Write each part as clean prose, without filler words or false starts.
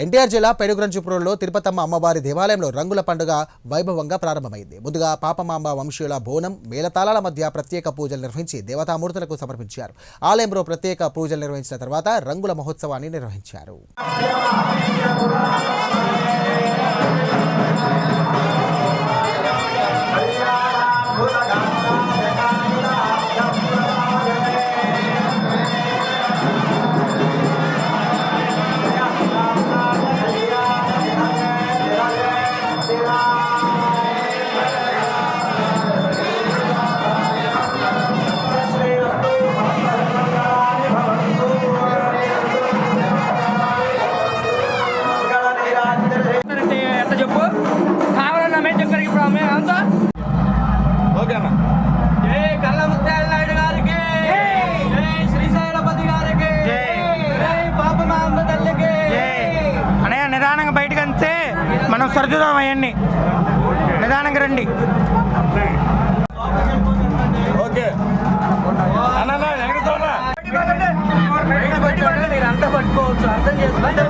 ఎన్టీఆర్ జిల్లా పెనుగంచిప్రోలులో తిరుపతమ్మ అమ్మవారి దేవాలయంలో రంగుల పండుగ వైభవంగా ప్రారంభమైంది. ముందుగా పాపమాంబ వంశీయుల బోనం మేళతాళాల మధ్య ప్రత్యేక పూజలు నిర్వహించి దేవతామూర్తులకు సమర్పించారు. ఆలయంలో ప్రత్యేక పూజలు నిర్వహించిన తర్వాత రంగుల మహోత్సవాన్ని నిర్వహించారు. నిదానంగా బయటకు అంతే మనం సర్దుదాం. అవన్నీ నిదానంగా రండి. అంతా పట్టుకోవచ్చు, అర్థం చేసుకుంటే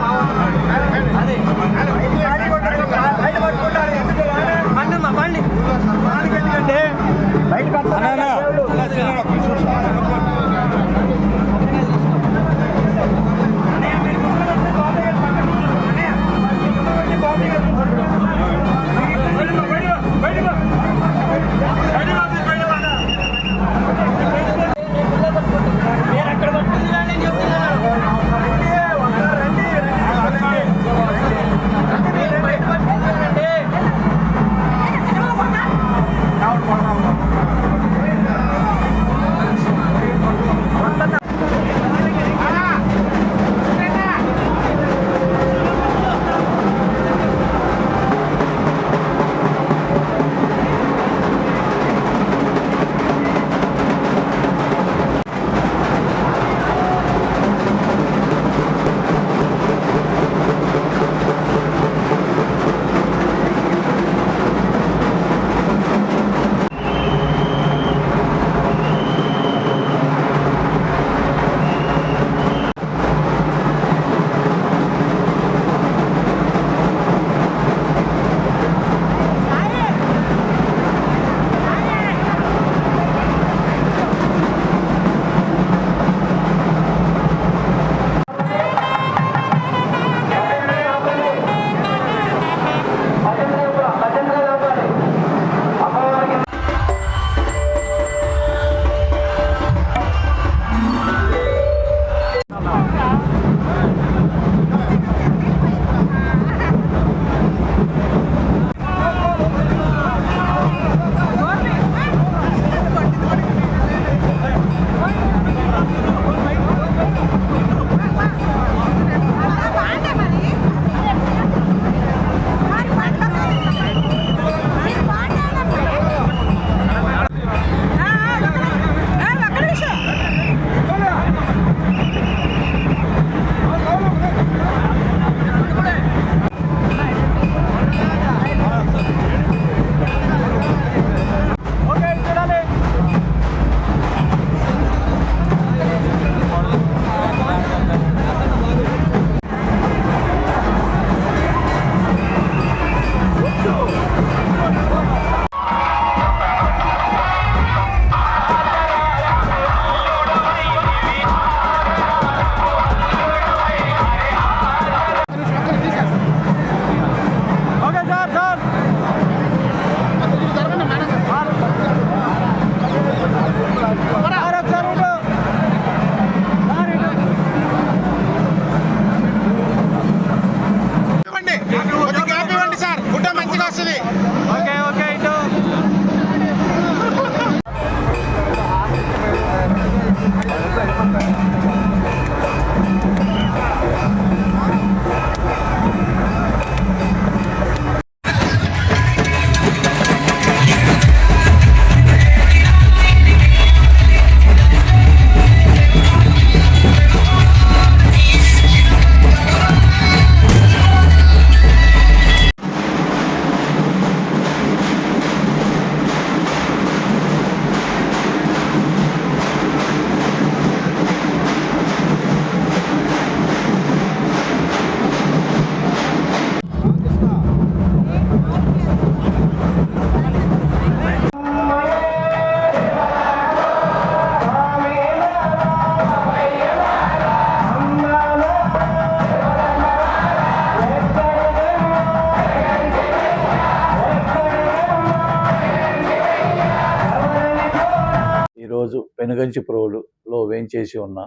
పెనుగంచిప్రోలులో వేంచేసి ఉన్న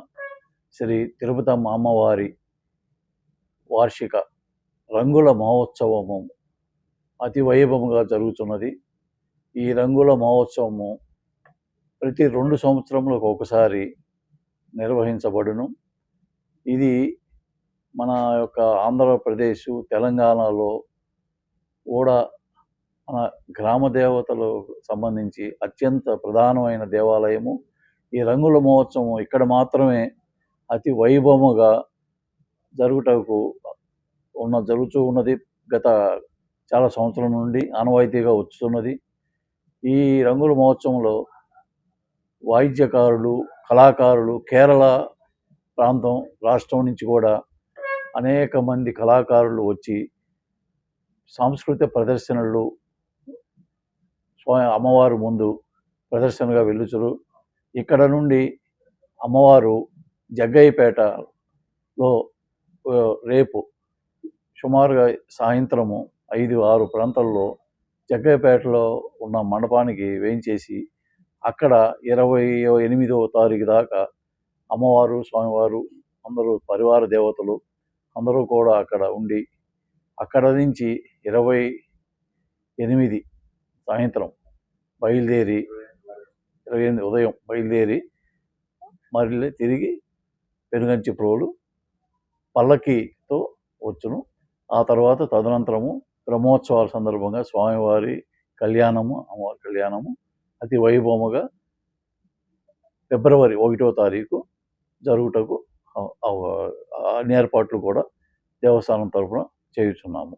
శ్రీ తిరుపతమ్మ అమ్మవారి వార్షిక రంగుల మహోత్సవము అతి వైభవంగా జరుగుతున్నది. ఈ రంగుల మహోత్సవము ప్రతి 2 సంవత్సరములకు ఒకసారి నిర్వహించబడును. ఇది మన యొక్క ఆంధ్రప్రదేశ్, తెలంగాణలో కూడా మన గ్రామ దేవతలకు సంబంధించి అత్యంత ప్రధానమైన దేవాలయము. ఈ రంగుల మహోత్సవం ఇక్కడ మాత్రమే అతి వైభవముగా జరుగుతూ ఉన్నది. గత చాలా సంవత్సరం నుండి ఆనవాయితీగా వస్తున్నది. ఈ రంగుల మహోత్సవంలో వాయిద్యకారులు, కళాకారులు, కేరళ రాష్ట్రం నుంచి కూడా అనేక మంది కళాకారులు వచ్చి సాంస్కృతిక ప్రదర్శనలు అమ్మవారు ముందు ప్రదర్శనగా వెళ్ళుచురు. ఇక్కడ నుండి అమ్మవారు జగ్గయ్యపేటలో రేపు సుమారుగా సాయంత్రము 5-6 ప్రాంతాల్లో జగ్గయ్యపేటలో ఉన్న మండపానికి వేయించేసి అక్కడ 28వ తారీఖు దాకా అమ్మవారు, స్వామివారు అందరూ పరివార దేవతలు అందరూ కూడా అక్కడ ఉండి అక్కడ నుంచి 28 సాయంత్రం బయలుదేరి 28 ఉదయం బయలుదేరి మళ్ళీ తిరిగి పెనుగంచిప్రోలు పల్లకితో వచ్చును. ఆ తర్వాత తదనంతరము బ్రహ్మోత్సవాల సందర్భంగా స్వామివారి కళ్యాణము, అమ్మవారి కళ్యాణము అతి వైభవముగా ఫిబ్రవరి 1వ తారీఖు జరుగుటకు అన్ని ఏర్పాట్లు కూడా దేవస్థానం తరఫున చేయుచున్నాము.